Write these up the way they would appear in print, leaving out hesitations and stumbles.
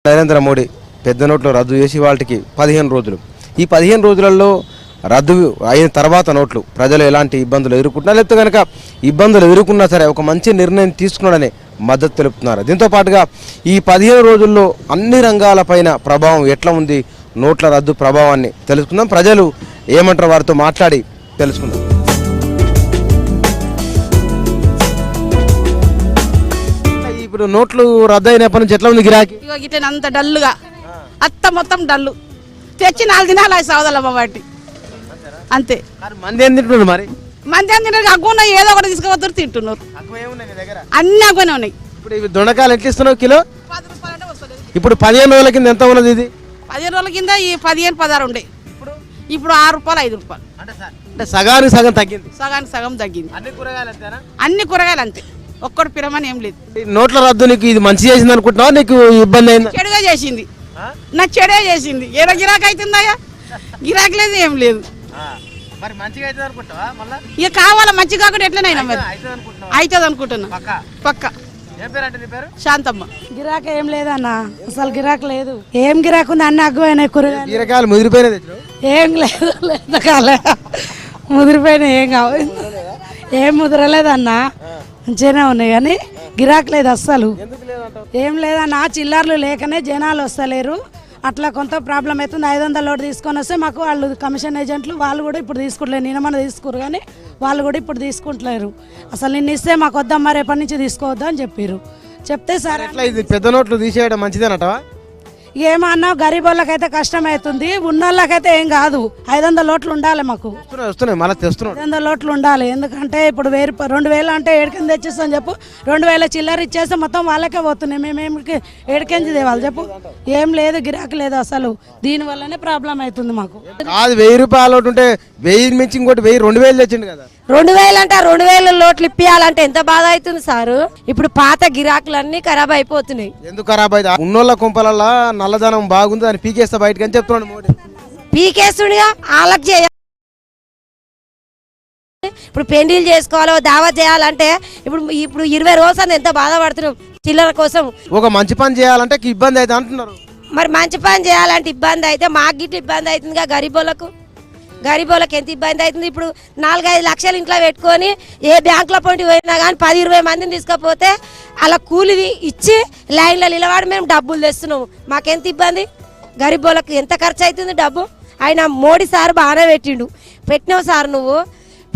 నరేంద్ర మోడీ పెద్ద నోట్లు రద్దు చేసి వాళ్ళకి 15 రోజులు. ఈ 15 రోజులలో రద్దు అయిన తర్వాత నోట్లు ప్రజలు ఎలాంటి ఇబ్బందులు ఎదుర్కొంటున్నారు, లేకపోతే కనుక ఇబ్బందులు ఎదుర్కొన్నా సరే ఒక మంచి నిర్ణయం తీసుకున్నాడని మద్దతు తెలుపుతున్నారు. దీంతో పాటుగా ఈ 15 రోజుల్లో అన్ని రంగాలపైన ప్రభావం ఎట్లా ఉంది, నోట్ల రద్దు ప్రభావాన్ని తెలుసుకుందాం. ప్రజలు ఏమంటారు వారితో మాట్లాడి తెలుసుకుందాం. ఇప్పుడు నోట్లు రద్దు అయినప్పటి నుంచి ఎట్లా ఉంది గిరాకీ? ఇట్లా అంత డల్లుగా అత్త మొత్తం డల్లు తెచ్చి 4 దినాలు అవి సౌదలమ్మ వాటి అంతే. మంది ఏం తింటున్నారు మరి? మంది ఏం తింటారు? అగ్గున్న ఏదో ఒకటి తీసుకుపోతారు తింటున్నారు. అన్ని అగ్గునే ఉన్నాయి. ఇప్పుడు ఇవి దొండకాయలు ఎట్లా ఇస్తున్నావు కిలో? 10 రూపాయలు అంటే వస్తలేదు. ఇప్పుడు 15 రోజుల కింద ఎంత ఉన్నది ఇది? 15 రోజుల కింద ఈ 15, 16 ఉండే. ఇప్పుడు 6 రూపాయలు 5 రూపాయలు అంటే సగానికి సగం తగ్గింది. సగానికి సగం తగ్గింది. అన్ని కూరగాయలు అంతేనా? అన్ని కూరగాయలు అంతే, ఒక్కడు పిరమని ఏం లేదు. నోట్ల రద్దు నీకు ఇది మంచి చేసింది అనుకుంటున్నావా, నీకు ఇబ్బంది అయింది? చెడుగా చేసింది, నాకు చెడే చేసింది. ఏదో గిరాకీ అవుతుందా? గిరాకీ లేదు, ఏం లేదు. ఇక కావాలా మంచి కాకుండా ఎట్లనైనా మరి అవుతుంది అనుకుంటున్నా పక్క. శాంతమ్మ. గిరాకీ ఏం లేదన్న, అసలు గిరాకీ లేదు. ఏం గిరాకీ ఉంది? అన్ని అగ్గుపోయినాయి కూరగాయలు ముదిరిపోయినాయి. ఏం లేదు, కాలే ముదిరిపోయినాయి. ఏం కావాలి, ఏం ముదిరలేదన్న, మంచిగానే ఉన్నాయి కానీ గిరాకీ లేదు అస్సలు. ఏం లేదన్న, చిల్లర్లు లేకనే జనాలు వస్తలేరు. అట్లా కొంత ప్రాబ్లం అవుతుంది. 500 నోటు తీసుకొని వస్తే మాకు వాళ్ళు కమిషన్ ఏజెంట్లు వాళ్ళు కూడా ఇప్పుడు తీసుకుంటలేరు. నిన్న తీసుకురు కానీ వాళ్ళు కూడా ఇప్పుడు తీసుకుంటలేరు. అసలు నిన్న ఇస్తే మాకు వద్దమ్మా రేపటి నుంచి తీసుకోవద్దు అని చెప్పారు. చెప్తే సరే ఇది పెద్ద నోట్లు తీసేయడం మంచిదేనటవా? ఏమన్నా గరీబ్ వాళ్ళకైతే కష్టం అవుతుంది, ఉన్న వాళ్ళకైతే ఏం కాదు. 500 నోట్లు ఉండాలి మాకు, 500 నోట్లు ఉండాలి. ఎందుకంటే ఇప్పుడు 2000 అంటే ఏడుకెంది తెచ్చిస్తాం చెప్పు. 2000 చిల్లర ఇచ్చేస్తే మొత్తం వాళ్ళకే పోతున్నాయి. మేమేమి ఏడుకెంది తేవాలి చెప్పు? ఏం లేదు, గిరాకీ లేదు అసలు. దీనివల్లనే ప్రాబ్లం అవుతుంది మాకు. 1000 రూపాయలు ఉంటే 1000 మించి ఇంకోటి 2000 తెచ్చిండు కదా. 2000 అంటే 2000 నోట్లు ఇప్పియాలంటే ఎంత బాధ అవుతుంది సారు. ఇప్పుడు పాత గిరాకులన్నీ ఖరాబ్ అయిపోతున్నాయి. ఎందుకు ఖరాబ్ అయితే? ఉన్నోళ్ళ కుంపలల్లా నల్లధనం బాగుంది అని పీకేస్తా బయటకు అని చెప్తున్నాడు మోడీ. పీకేస్తుడిగా వాళ్ళకి చేయాలి. ఇప్పుడు పెండిలు చేసుకోవాలో దావత్ చేయాలంటే ఇప్పుడు 20 రోజులు ఎంత బాధపడుతున్నాం చిల్లర కోసం. ఒక మంచి పని చేయాలంటే ఇబ్బంది అయితే అంటున్నారు. మరి మంచి పని చేయాలంటే ఇబ్బంది అయితే మాకు గిట్ల ఇబ్బంది అవుతుందిగా. గరీబోళ్ళకి ఎంత ఇబ్బంది అవుతుంది. ఇప్పుడు 4-5 లక్షలు ఇంట్లో పెట్టుకొని ఏ బ్యాంకులో పోటీ పోయినా కానీ 10-20 మందిని తీసుకపోతే అలా కూలిది ఇచ్చి లైన్లో నిలబడి మేము డబ్బులు తెస్తున్నాము. మాకెంత ఇబ్బంది? గరీబోళ్ళకి ఎంత ఖర్చు అవుతుంది డబ్బు. ఆయన మోడీ సార్ బాగానే పెట్టినావు సార్, నువ్వు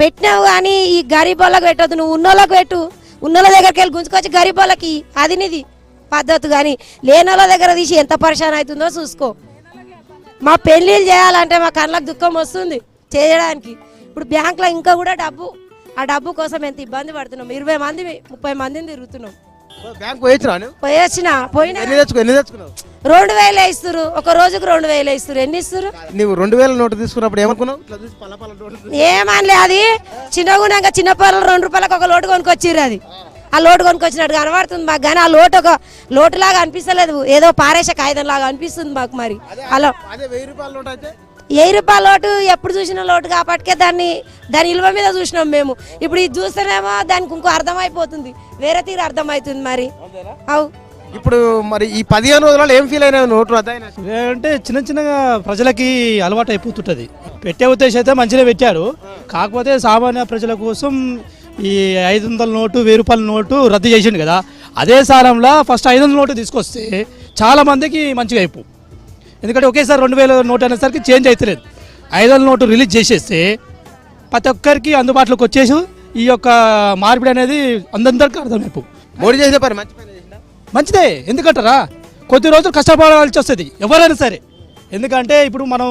పెట్టినావు కానీ ఈ గరీబోళ్ళకి పెట్టద్దు, నువ్వు ఉన్నోళ్ళకి పెట్టు. ఉన్నోళ్ళ దగ్గరికి వెళ్ళి గుంజుకొచ్చి గరీబోళ్ళకి అది నీది పద్ధతి. కానీ లేనోళ్ళ దగ్గర తీసి ఎంత పరిశాన్ అవుతుందో చూసుకో. మా పెళ్ళిళ్ళు చేయాలంటే మా కళ్ళకు దుఃఖం వస్తుంది చేయడానికి. ఇప్పుడు బ్యాంకులో ఇంకా కూడా ఆ డబ్బు కోసం ఎంత ఇబ్బంది పడుతున్నాం. 20 మంది 30 మందిని తిరుగుతున్నాం. పోయినా 2000 ఇస్తారు, ఒక రోజుకు 2000 ఇస్తారు. ఎన్ని ఇస్తారు? నువ్వు 2000 నోటు తీసుకున్నప్పుడు ఏమనుకున్నావు? ఏమనలే, అది చిన్నగున్నాక చిన్న పొరలు 2 రూపాయలకు ఒక లోటు కొనుక్కొచ్చిర్రు. అది ఆ లోటు కొనుక్కొచ్చినట్టు కనబడుతుంది మాకు, కానీ ఆ లోటు ఒక లోటులాగా అనిపిస్తలేదు, ఏదో పారేసే కాగితం లాగా అనిపిస్తుంది మాకు. మరి అలా 1000 రూపాయల లోటు ఎప్పుడు చూసిన లోటు కాబట్టి దాని విలువ మీద చూసినాం మేము. ఇప్పుడు ఇది చూస్తేనేమో దానికి ఇంకో అర్థమైపోతుంది, వేరే తీరు అర్థమవుతుంది. మరి అవు ఇప్పుడు మరి ఈ 15 రోజులలో ఏం ఫీల్ అయినా నోటు అంటే చిన్నగా ప్రజలకి అలవాటు అయిపోతుంటుంది. పెట్టే ఉద్దేశం అయితే మంచిగా పెట్టారు, కాకపోతే సామాన్య ప్రజల కోసం ఈ 500 నోటు 1000 రూపాయల నోటు రద్దు చేసిండు కదా. అదే సారంలో ఫస్ట్ 500 నోటు తీసుకొస్తే చాలా మందికి మంచిగా అయిపో. ఎందుకంటే ఒకేసారి 2000 నోటు అనేసరికి చేంజ్ అవుతలేదు. 500 నోటు రిలీజ్ చేసేస్తే ప్రతి ఒక్కరికి అందుబాటులోకి వచ్చేసి ఈ యొక్క మార్పిడి అనేది అందరికీ అర్థమైపో. మోడీ చేసే పని మంచిదే. ఎందుకంటారా, కొద్ది రోజులు కష్టపడాల్సి వస్తుంది ఎవరైనా సరే. ఎందుకంటే ఇప్పుడు మనం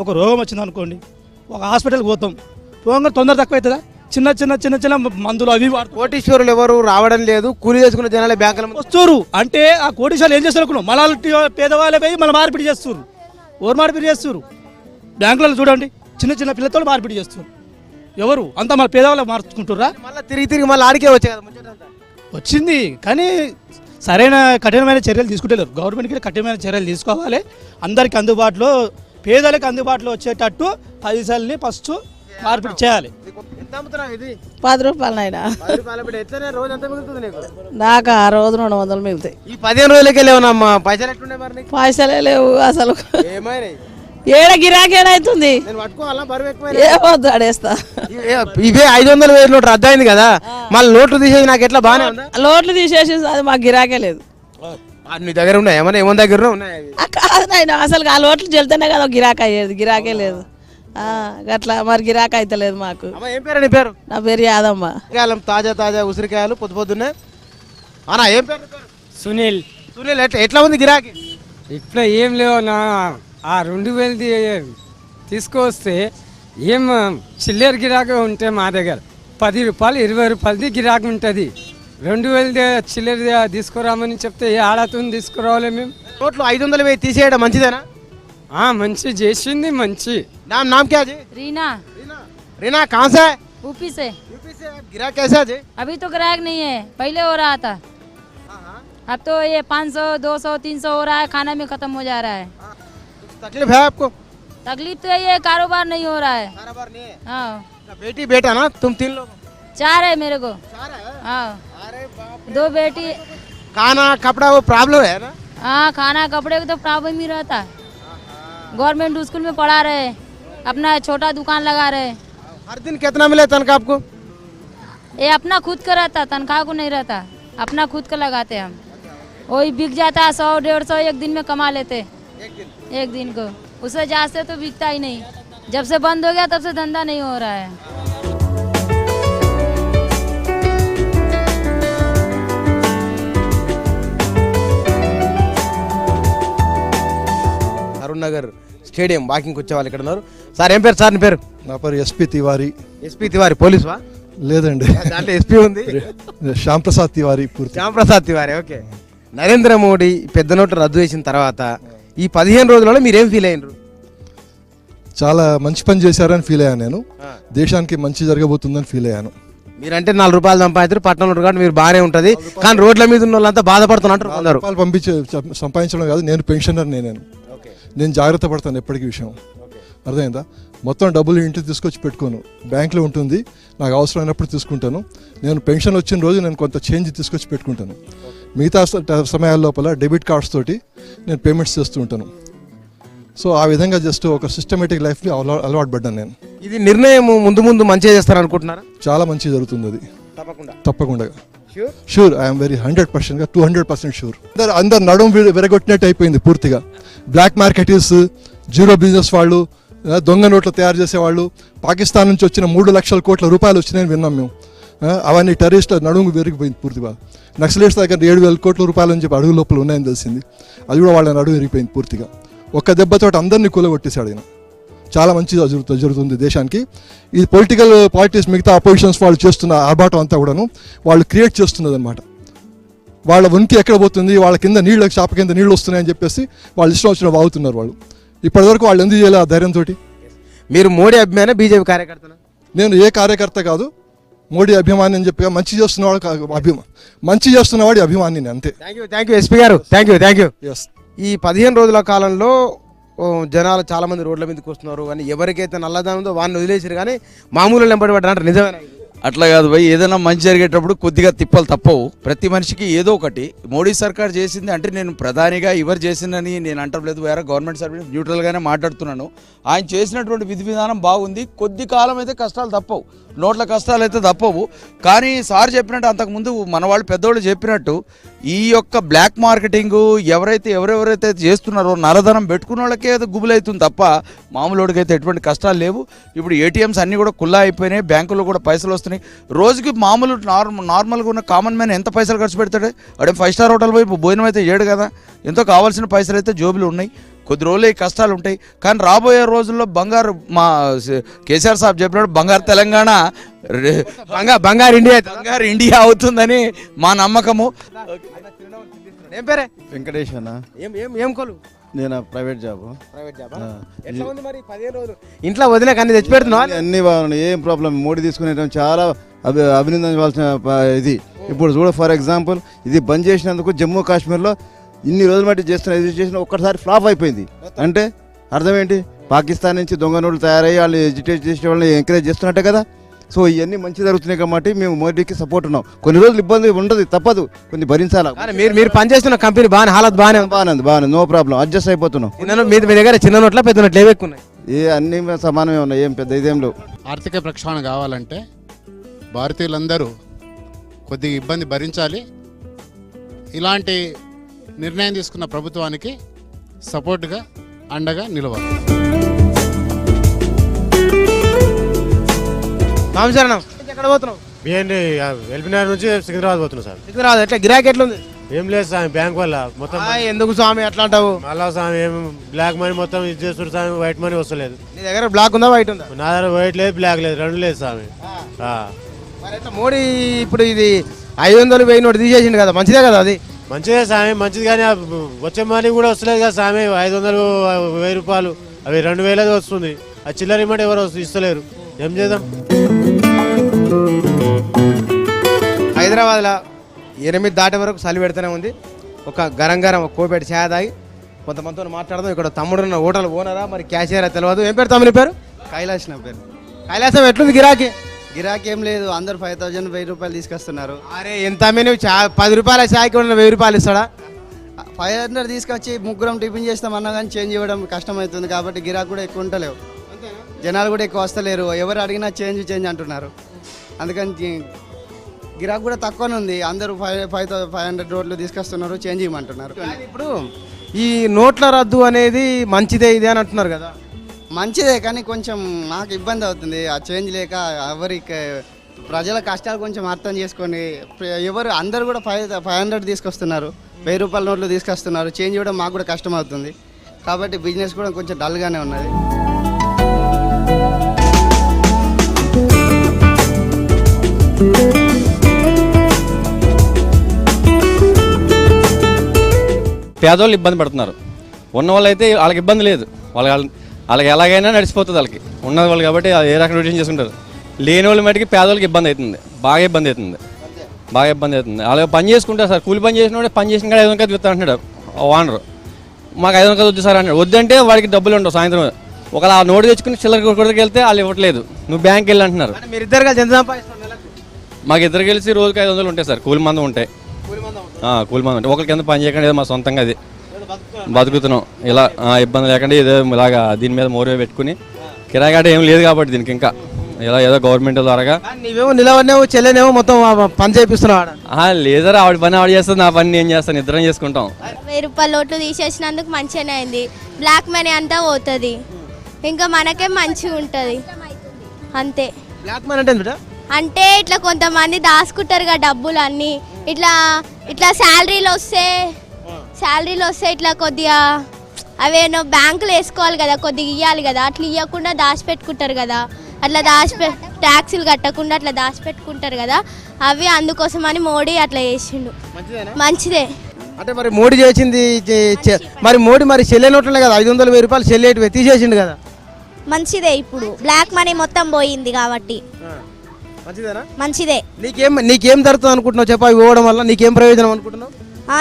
ఒక రోగం వచ్చింది అనుకోండి, ఒక హాస్పిటల్కి పోగా తొందర తక్కువ అవుతుందా? చిన్న మందులు అవి కోటీశ్వరులు ఎవరు రావడం లేదు, కూలీ చేసుకున్న జనాలే బ్యాంకుల వస్తున్నారు. అంటే ఆ కోటీశ్వరులు ఏం చేస్తారు అనుకున్నాం, మళ్ళీ పేదవాళ్ళే పోయి మళ్ళీ మార్పిడి చేస్తారు. ఎవరు మార్పిడి చేస్తారు? బ్యాంకులలో చూడండి, చిన్న పిల్లలతో మార్పిడి చేస్తారు. ఎవరు అంతా మన పేదవాళ్ళు మార్చుకుంటారా? మళ్ళీ తిరిగి మళ్ళీ ఆడికే వచ్చింది. కానీ సరైన కఠినమైన చర్యలు తీసుకుంటలేరు. గవర్నమెంట్కి కఠినమైన చర్యలు తీసుకోవాలి. అందరికి అందుబాటులో, పేదలకు అందుబాటులో వచ్చేటట్టు 10 పైసల్ని ఫస్ట్ మార్పిడి చేయాలి. ఎంత అమ్ముతున్నావు ఇది? 10 రూపాయలు నాయన 10 రూపాయల బిడ్డ ఎట్లనే రోజు ఎంత మిగులుతుంది నీకు? నాకు ఆ రోజు 200 మిగులుతాయి. ఈ 15 రోజులకి వెళ్ళేవనమ్మా పైసలు ఎట్లున్నాయి మరి నీకు? పైసలే లేవు అసలు. ఏమైనాయి? ఏడ గిరాకేనైతుంది. నేను పట్టుకోవాలా బరువు ఎక్కువ? ఏమొద్దు అడేస్తా. ఇవే 500 వేలు నోటు రద్దు అయింది కదా, మళ్ళీ నోట్లు తీసేది నాకు ఎట్లా బాగానే ఉందా? లోట్లు తీసేసి అది మాకు గిరాకే లేదు. నీ దగ్గర ఉన్నాయి ఏమన్నా? ఏమన్నా దగ్గర ఉన్నాయి? కాదు నాయన, అసలు ఆ లోట్లు చెల్తేనే కదా గిరాక్ అయ్యేది. గిరాకే లేదు గట్లా మరి గిరాక్ అయితే లేదు మాకు. అమ్మ ఏం పేరు నీ పేరు? నా పేరు యాదమ్మ. ఉసిరికాయలు తాజా తాజా ఉసిరికాయలు పొద్దు పొద్దున్నే. అన్నా ఏం పేరు నీ పేరు? సునీల్. సునీల్ ఎట్లా ఉంది గిరాకీ? ఇట్లా ఏం లేవు నా ఆ 2000 తీసుకొస్తే ఏం చిల్లర గిరాకీ ఉంటే మా దగ్గర 10 రూపాయలు 20 రూపాయలది గిరాకీ ఉంటుంది. 2000 చిల్లర తీసుకురామని చెప్తే ఏ ఆడతుంది తీసుకురావాలి మేము. నోట్లు 500 వేలు తీసేయడం మంచిదేనా? మంచి చేసింది మంచి. नाम क्या जी? रीना। रीना कहाँ से? यूपी से। यूपी से। गिराक कैसा जी? अभी तो ग्राहक नहीं है, पहले हो रहा था। अब तो ये 500 200 300 हो रहा है, खाना में खत्म हो जा रहा है। तकलीफ है आपको? तकलीफ तो ये कारोबार नहीं हो रहा है। कारोबार नहीं है? हाँ। बेटी बेटा ना तुम 3 लोग? 4 है मेरे को। 4 है? हाँ। अरे बाप। 2 बेटी। खाना कपड़ा वो प्रॉब्लम है ना? हाँ, खाना कपड़े का तो प्रॉब्लम ही रहता है। गवर्नमेंट स्कूल में पढ़ा रहे, अपना छोटा दुकान लगा रहे। हर दिन कितना मिले तनख्वाह आपको? ये अपना खुद का रहता, तनख्वाह को नहीं रहता, अपना खुद का लगाते हम। वही बिक जाता है 100 150 एक दिन में कमा लेते। एक दिन को उससे जाते तो बिकता ही नहीं। जब से बंद हो गया तब से धंधा नहीं हो रहा है। అరుణ్ నగర్ స్టేడియం వాకింగ్ వచ్చే వాళ్ళు ఇక్కడ ఉన్నారు. సార్ ఏం పేరు? సార్ నీ పేరు? నా పేరు ఎస్పీ తివారీ. ఎస్పీ తివారీ పోలీసువా? లేదండి, దాంట్లో ఎస్పీ ఉంది. శ్యామ్ ప్రసాద్ తివారీ పూర్తి. శ్యామ్ ప్రసాద్ తివారీ. ఓకే. నరేంద్ర మోడీ పెద్ద నోట్లు రద్దు చేసిన తర్వాత ఈ 15 రోజులలో మీరేం ఫీల్ అయినరు? చాలా మంచి పని చేశారని ఫీల్ అయ్యాను నేను. దేశానికి మంచి జరగబోతుందని ఫీల్ అయ్యాను. మీరంటే 4 రూపాయలు సంపాదించారు, పట్టణంలో కాబట్టి మీరు బాగానే ఉంటుంది, కానీ రోడ్ల మీద ఉన్న వాళ్ళంతా బాధపడుతున్నారు. రూపాయలు పంపించే సంపాదించడం కాదు, నేను పెన్షనర్. నేను జాగ్రత్త పడతాను ఎప్పటికీ విషయం. అర్థమైందా? మొత్తం డబ్బులు ఇంటికి తీసుకొచ్చి పెట్టుకోను, బ్యాంక్లో ఉంటుంది, నాకు అవసరమైనప్పుడు తీసుకుంటాను. నేను పెన్షన్ వచ్చిన రోజు నేను కొంత చేంజ్ తీసుకొచ్చి పెట్టుకుంటాను. మిగతా సమయాల లోపల డెబిట్ కార్డ్స్ తోటి నేను పేమెంట్స్ చేస్తూ ఉంటాను. సో ఆ విధంగా జస్ట్ ఒక సిస్టమేటిక్ లైఫ్ని అలవాటు పడ్డాను నేను. ఇది నిర్ణయం ముందు ముందు మంచిగా చేస్తారు అనుకుంటున్నారా? చాలా మంచి జరుగుతుంది అది తప్పకుండా. Sure? షూర్, ఐఎమ్ వెరీ 100%గా 200% షూర్. అందరు నడుము విరగొట్టినట్టు అయిపోయింది పూర్తిగా. బ్లాక్ మార్కెటీస్, జీరో బిజినెస్ వాళ్ళు, దొంగ నోట్లు తయారు చేసేవాళ్ళు, పాకిస్తాన్ నుంచి వచ్చిన 3 లక్షల కోట్ల రూపాయలు వచ్చినాయని విన్నాం మేము. అవన్నీ టెర్రరిస్ట్ నడుము విరిగిపోయింది పూర్తిగా. నక్సలైట్స్ దగ్గర 7,000 కోట్ల రూపాయలు అని చెప్పి అడుగు లోపల ఉన్నాయని తెలిసింది. అది కూడా వాళ్ళ నడుము విరిగిపోయింది పూర్తిగా. ఒక్క దెబ్బతో అందరినీ కూలగొట్టేశాడు ఆయన. చాలా మంచిగా జరుగుతుంది దేశానికి. ఈ పొలిటికల్ పార్టీస్, మిగతా అపోజిషన్స్ వాళ్ళు చేస్తున్న ఆర్భాటం అంతా కూడాను వాళ్ళు క్రియేట్ చేస్తున్నది అనమాట. వాళ్ళ ఉనికి ఎక్కడ పోతుంది, వాళ్ళ కింద నీళ్ళు, చాప కింద నీళ్ళు వస్తున్నాయని చెప్పేసి వాళ్ళు ఇష్టం వచ్చిన వాగుతున్నారు వాళ్ళు. ఇప్పటివరకు వాళ్ళు ఎందుకు చేయలేదు ఆ ధైర్యంతో? మీరు మోడీ అభిమాని, బీజేపీ కార్యకర్తనా? నేను ఏ కార్యకర్త కాదు, మోడీ అభిమాని అని చెప్పి. మంచి చేస్తున్నవాడి అభిమాని అంతే. థ్యాంక్ యూ ఎస్పీ గారు. Thank you. ఎస్. ఈ 15 రోజుల కాలంలో జనాలు చాలా మంది రోడ్ల మీదకి వస్తున్నారు, కానీ ఎవరికైతే నల్లదనం ఉందో వాడిని వదిలేసారు, కానీ మామూలు వెంబడి పడ్డారు. నిజమేనా? అట్లా కాదు భయ్, ఏదైనా మంచి జరిగేటప్పుడు కొద్దిగా తిప్పలు తప్పవు. ప్రతి మనిషికి ఏదో ఒకటి. మోడీ సర్కార్ చేసింది అంటే నేను ప్రధానిగా ఎవరు చేసిందని నేను అంటలేదు, వేరే గవర్నమెంట్ సర్వీస్ న్యూట్రల్గానే మాట్లాడుతున్నాను. ఆయన చేసినటువంటి విధి విధానం బాగుంది. కొద్ది కాలం అయితే కష్టాలు తప్పవు, నోట్ల కష్టాలు అయితే తప్పవు. కానీ సార్ చెప్పినట్టు, అంతకుముందు మన వాళ్ళు పెద్దోళ్ళు చెప్పినట్టు, ఈ యొక్క బ్లాక్ మార్కెటింగ్ ఎవరెవరైతే చేస్తున్నారో నరధనం పెట్టుకున్న వాళ్ళకే అది గుబులవుతుంది తప్ప మామూలుడికి అయితే ఎటువంటి కష్టాలు లేవు. ఇప్పుడు ఏటీఎంస్ అన్నీ కూడా కుల్లా అయిపోయినాయి, బ్యాంకుల్లో కూడా పైసలు వస్తున్నాయి. రోజుకి మామూలు నార్మల్గా ఉన్న కామన్ మ్యాన్ ఎంత పైసలు ఖర్చు పెడతాడు? అడే 5 స్టార్ హోటల్ పోయి భోజనం అయితే చేయడు కదా. ఎంతో కావాల్సిన పైసలు అయితే జోబులు ఉన్నాయి. కొద్ది రోజులు ఈ కష్టాలు ఉంటాయి, కానీ రాబోయే రోజుల్లో బంగారు, మా కేసీఆర్ సాబ్ చెప్పినట్టు బంగారు తెలంగాణ, బంగారు ఇండియా అవుతుందని మా నమ్మకము. ఏం పేరే? వెంకటేష్ అన్న. ఏం కొలు? నేను ప్రైవేట్ జాబ్. ఎట్లా ఉంది మరి 15 రోజులు ఇంట్లో వదిలేక అన్ని తెచ్చి పెడుతున్నావా? అన్ని బాగున్నాయి, ఏం ప్రాబ్లం. మోడీ తీసుకునే చాలా అభినందించవలసిన ఇది. ఇప్పుడు చూడ, ఫర్ ఎగ్జాంపుల్, ఇది బంద్ చేసినందుకు జమ్మూ కాశ్మీర్లో ఇన్ని రోజులు బట్టి చేస్తున్న ఎడ్యుకేషన్ ఒక్కసారి ఫ్లాప్ అయిపోయింది. అంటే అర్థం ఏంటి? పాకిస్తాన్ నుంచి దొంగ నోట్లు తయారయ్యి వాళ్ళు ఎడ్యుకేట్ చేసే వాళ్ళని ఎంకరేజ్ చేస్తున్నట్టే కదా. సో ఇవన్నీ మంచి జరుగుతున్నాయి కాబట్టి మేము మోడీకి సపోర్ట్ ఉన్నాం. కొన్ని రోజులు ఇబ్బంది ఉండదు, తప్పదు, కొన్ని భరించాలి. కానీ మీరు పనిచేస్తున్న కంపెనీ హాలత్ బాగానే బాగానే నో ప్రాబ్లం, అడ్జస్ట్ అయిపోతున్నాం. మీ దగ్గర చిన్న నోట్ల పెద్ద నోట్లు ఏవి ఎక్కువ ఉన్నాయి? అన్ని సమానమే ఉన్నాయి, ఏం పెద్ద ఇదేం లేవు. ఆర్థిక ప్రక్షాళన కావాలంటే భారతీయులందరూ కొద్దిగా ఇబ్బంది భరించాలి. ఇలాంటి నిర్ణయం తీసుకున్న ప్రభుత్వానికి సపోర్ట్గా అండగా నిలవాలి. ఎక్కడ పోతున్నావు? ఎల్బీనగర్ నుంచి సికింద్రాబాద్ పోతున్నాం సార్. సికింద్రాబాద్ ఎట్లా గిరాకీ ఎట్లుంది? ఏం లేదు స్వామి, బ్యాంక్ వల్ల మొత్తం. ఎందుకు స్వామి అట్లా అంటావు? మళ్ళా స్వామి ఏం బ్లాక్ మనీ మొత్తం ఇది చేస్తారు స్వామి, వైట్ మనీ వస్తలేదు. నీ దగ్గర బ్లాక్ ఉందా వైట్ ఉందా? నా దగ్గర వైట్ లేదు, బ్లాక్ లేదు, రెండు లేదు స్వామి. మరి ఎట్లా మోడీ ఇప్పుడు ఇది 500 1000 నోటు తీసేసిండు కదా, మంచిదే కదా అది? మంచిదే స్వామి, మంచిది. కానీ వచ్చే మనీ కూడా వస్తలేదు కదా స్వామి. 500 1000 రూపాయలు అవి 2000 వస్తుంది. ఆ చిల్లర ఇమ్మంటే ఎవరు ఇస్తలేరు, ఏం చేద్దాం? హైదరాబాద్లో 8 దాటే వరకు చలి పెడుతూనే ఉంది. ఒక గరం ఒక కోపేట ఛాయ్ తాగి కొంతమందితో మాట్లాడదాం. ఇక్కడ తమ్ముడున్న హోటల్ ఓనరా మరి క్యాషియరా తెలియదు. ఏం పేరు తమ్ముని పేరు? కైలాష్ నా పేరు. కైలాసం ఎట్లుంది గిరాకీ? గిరాకీ ఏం లేదు, అందరు 5000 1000 రూపాయలు తీసుకొస్తున్నారు. అరే ఎంత నువ్వు 10 రూపాయల ఛాయ్కి 1000 రూపాయలు ఇస్తాడా? 500 తీసుకొచ్చి ముగ్గురం టిఫిన్ చేస్తామన్నా కానీ చేంజ్ ఇవ్వడం కష్టమవుతుంది కాబట్టి గిరాకీ కూడా ఎక్కువ ఉంటలేవు, జనాలు కూడా ఎక్కువ వస్తలేరు. ఎవరు అడిగినా చేంజ్ అంటున్నారు. అందుకని గిరాకీ కూడా తక్కువనే ఉంది. అందరూ 500 నోట్లు తీసుకొస్తున్నారు, చేంజ్ ఇవ్వమంటున్నారు. ఇప్పుడు ఈ నోట్ల రద్దు అనేది మంచిదే ఇది అని అంటున్నారు కదా? మంచిదే, కానీ కొంచెం మాకు ఇబ్బంది అవుతుంది ఆ చేంజ్ లేక. ఎవరికి ప్రజల కష్టాలు కొంచెం అర్థం చేసుకోండి. అందరూ కూడా 500 తీసుకొస్తున్నారు, 1000 రూపాయల నోట్లు తీసుకొస్తున్నారు. చేంజ్ ఇవ్వడం మాకు కూడా కష్టం అవుతుంది కాబట్టి బిజినెస్ కూడా కొంచెం డల్గానే ఉన్నది. పేదవాళ్ళు ఇబ్బంది పడుతున్నారు. ఉన్న వాళ్ళు అయితే వాళ్ళకి ఇబ్బంది లేదు, వాళ్ళకి ఎలాగైనా నడిచిపోతుంది. వాళ్ళకి ఉన్న వాళ్ళు కాబట్టి ఏ రకంగా రొటీన్ చేసుకుంటారు. లేని వాళ్ళు మటుకి పేదవాళ్ళకి ఇబ్బంది అవుతుంది, బాగా ఇబ్బంది అవుతుంది. అలాగే పని చేసుకుంటారు సార్. కూలి పని చేసిన వాడు పని చేసిన కాడ 500 రూపాయలు అంటున్నాడు ఓనర్. మాకు 500 రూపాయలు వద్దు సార్ అన్నాడు. వద్దంటే వాడికి డబ్బులు ఉండవు. సాయంత్రం ఒకవేళ ఆ నోటు తెచ్చుకుని చిల్లర కొడుకు వెళ్తే వాళ్ళు ఇవ్వట్లేదు, నువ్వు బ్యాంక్కి వెళ్ళి అంటున్నారు. మీరిద్దరు కలిసి ఎంత సంపాదిస్తారు? మాకు ఇద్దరు కలిసి రోజుకి 500 ఉంటాయి సార్. కూలి మందం ఉంటాయి, కూలి మందం ఉంటాయి. ఒకరి కింద పని చేయకుండా ఏదో మా సొంతంగా అది బతుకుతున్నాం. ఇలా ఇబ్బంది లేకుండా ఏదో ఇలాగా దీని మీద మోరే పెట్టుకుని కిరాయి గట్ట ఏం లేదు కాబట్టి దీనికి ఇంకా ఇలా ఏదో గవర్నమెంట్ ద్వారా. నీవేమో నిలవనేమో చెల్లెనేమో మొత్తం పని చేపిస్తున్నావు? లేదరా, ఆవిడ పని ఆవిడ చేస్తుంది, నా పని నేను చేస్తాను, ఇద్దరం చేసుకుంటాం. 1000 రూపాయల నోట్లు తీసేసినందుకు మంచిగానే అయింది. బ్లాక్ మనీ అంతా పోతుంది, ఇంకా మనకే మంచిగా ఉంటుంది అంతే. బ్లాక్ మనీ అంటే అంటే ఇట్లా కొంతమంది దాచుకుంటారు కదా డబ్బులు అన్నీ. ఇట్లా శాలరీలు వస్తే ఇట్లా కొద్దిగా అవేనో బ్యాంకులు వేసుకోవాలి కదా, కొద్దిగా ఇవ్వాలి కదా, అట్లా ఇవ్వకుండా దాచిపెట్టుకుంటారు కదా. అట్లా ట్యాక్సీలు కట్టకుండా అట్లా దాచిపెట్టుకుంటారు కదా, అవి అందుకోసం అని మోడీ అట్లా చేసిండు. మంచిదే. అంటే మరి మోడీ చేసింది మరి మోడీ మరి చెల్లె నోట్లే కదా 500 1000 రూపాయలు చెల్లేటివి తీసేసిండు కదా. మంచిదే, ఇప్పుడు బ్లాక్ మనీ మొత్తం పోయింది కాబట్టి మంచిదే. నీకేం జరుగుతుంది అనుకుంటున్నావు చెప్ప? ఇవ్వడం వల్ల నీకేం ప్రయోజనం అనుకుంటున్నావు?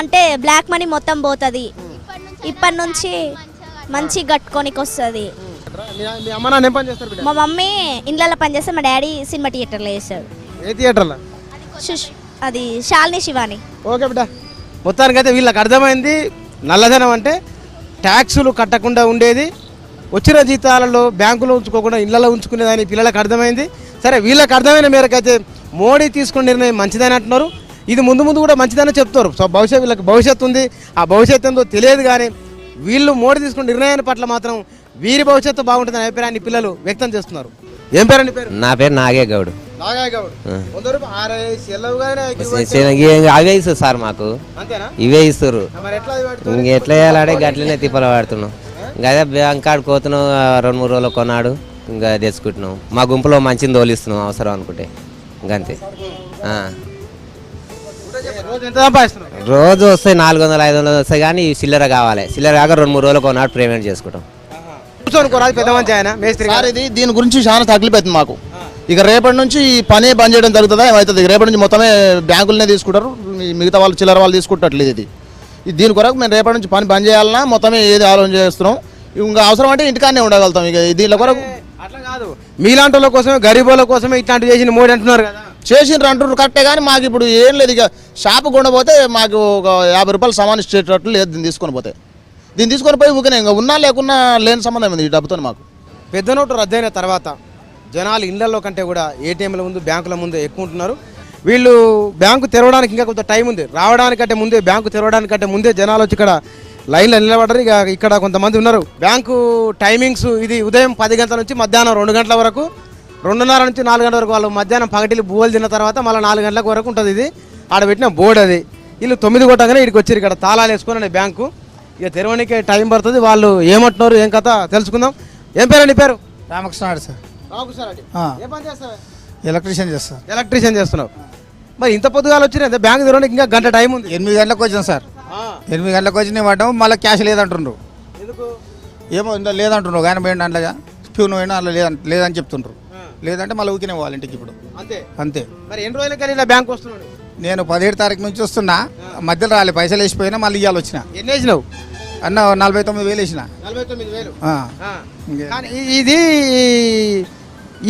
అంటే బ్లాక్ మనీ మొత్తం పోతుంది, ఇప్పటి నుంచి మంచి కట్టుకోనికి వస్తుంది. మా మమ్మీ ఇండ్లలో పనిచేస్తే, మా డాడీ సినిమా థియేటర్లో చేస్తాడు. ఏ థియేటర్లో? అది శాలిని శివాని. ఓకే బిడ్డ, మొత్తానికైతే వీళ్ళకి అర్థమైంది నల్లధనం అంటే ట్యాక్సులు కట్టకుండా ఉండేది, వచ్చిన జీతాలలో బ్యాంకులో ఉంచుకోకుండా ఇళ్లలో ఉంచుకునేదని పిల్లలకు అర్థమైంది. సరే, వీళ్ళకి అర్థమైన మేరకైతే మోడీ తీసుకున్న నిర్ణయం మంచిదని అంటున్నారు. ఇది ముందు కూడా మంచిదని చెప్తారు. సో వీళ్ళకి భవిష్యత్తు ఉంది, ఆ భవిష్యత్తు ఏందో తెలియదు. కానీ వీళ్ళు మోడీ తీసుకున్న నిర్ణయాన్ని పట్ల మాత్రం వీరి భవిష్యత్తు బాగుంటుందని అభిప్రాయాన్ని పిల్లలు వ్యక్తం చేస్తున్నారు. ఏం పేరు నీ పేరు? నా పేరు నాగేగౌడ్. అవే ఇస్తారు సార్, మాకు ఇవే ఇస్తారు. ఇంకెట్లా చేయాలంటే గట్లనే తిప్పలు పడుతున్నాం. అదే బ్యాంక్ కాడికి పోతున్నాం, 2-3 రోజులు కొన్నాడు ఇంకా తెచ్చుకుంటున్నాం. మా గుంపులో మంచిని తోలిస్తున్నాం అవసరం అనుకుంటే, ఇంకంతే. రోజు వస్తాయి 400 500 వస్తాయి, కానీ చిల్లర కావాలి. చిల్లర కాక 2-3 రోజులు కొన్నాడు పేమెంట్ చేసుకుంటాం. దీని గురించి చాలా తగిలిపోతుంది మాకు. ఇక రేపటి నుంచి ఈ పని బంద్ చేయడం జరుగుతుందా ఏమవుతుంది? రేపటి నుంచి మొత్తమే బ్యాంకులనే తీసుకుంటారు, మిగతా వాళ్ళు చిల్లర వాళ్ళు తీసుకుంటట్లేదు. ఇది దీని కొరకు మేము రేపటి నుంచి పని బంద్ చేయాలన్నా మొత్తమే ఏది ఆలోచన చేస్తున్నాం. ఇంకా అవసరం అంటే ఇంటికాడనే ఉండగలుగుతాం. ఇక దీని కొరకు కాదు మీలాంటి వాళ్ళ కోసమే గరీబుల కోసమే ఇట్లాంటివి చేసిన మోడీ అంటున్నారు కదా. చేసిండ్రు అంటున్నారు కరెక్టే, కానీ మాకు ఇప్పుడు ఏం లేదు. ఇక షాపు కొనబోతే మాకు ఒక 50 రూపాయలు సామాన్ ఇచ్చేటట్లు లేదు. దీన్ని తీసుకొని పోతే దీన్ని తీసుకొని పోయి ఊరికే ఇంకా ఉన్నా లేకున్నా లేని సంబంధం ఉంది ఈ డబ్బుతో మాకు. పెద్ద నోటు రద్దయిన తర్వాత జనాలు ఇళ్లలో కంటే కూడా ఏటీఎంల ముందు బ్యాంకుల ముందు ఎక్కువ ఉంటున్నారు. వీళ్ళు బ్యాంకు తెరవడానికి ఇంకా కొంత టైం ఉంది. రావడానికంటే ముందే బ్యాంకు తెరవడానికంటే ముందే జనాలు వచ్చి ఇక్కడ లైన్లో నిలబడ్డారు. ఇక ఇక్కడ కొంతమంది ఉన్నారు. బ్యాంకు టైమింగ్స్ ఇది ఉదయం 10 గంటల నుంచి మధ్యాహ్నం 2 గంటల వరకు, 2:30 నుంచి 4 గంటల వరకు. వాళ్ళు మధ్యాహ్నం పగటిలు బువ్వలు తిన్న తర్వాత మళ్ళీ 4 గంటల వరకు ఉంటుంది. ఇది ఆడ పెట్టిన బోర్డు అది. వీళ్ళు 9 కొట్టగానే ఇక్కడికి వచ్చారు. ఇక్కడ తాళాలు వేసుకొని బ్యాంకు ఇక తెరవడానికి టైం పడుతుంది. వాళ్ళు ఏమంటున్నారు ఏం కథ తెలుసుకుందాం. ఏం పేరు నీ పేరు? రామకృష్ణ సార్. రామకృష్ణారెడ్డి. ఏ పని చేస్తావా? ఎలక్ట్రీషియన్ చేస్తాను. ఎలక్ట్రీషియన్ చేస్తున్నావు. మరి ఇంత పొద్దుగాలు వచ్చిన బ్యాంక్ తెరవడానికి ఇంకా గంట టైం ఉంది. 8 గంటలకు వచ్చాను సార్. 8 గంటలకు వచ్చి నేను పడ్డాము. మళ్ళీ క్యాష్ లేదంటుండ్రు. ఏమో ఇందా లేదంటుండ్రు. కానీ పోయిండు అందులో ప్యూన్ పోయినా అందులో లేదని చెప్తుండ్రు. లేదంటే మళ్ళీ ఊకినే పోవాలి ఇంటికి ఇప్పుడు. అంతే. మరి ఎన్ని రోజులకి ఇలా బ్యాంక్ వస్తున్నాడు? నేను 17 తారీఖు నుంచి వస్తున్నా. మధ్యలో రాలే, పైసలు వేసిపోయినా మళ్ళీ ఇవ్వాలి వచ్చిన. ఎన్ని వేసినావు? అన్న 49,000 వేసిన. 49,000. కానీ ఇది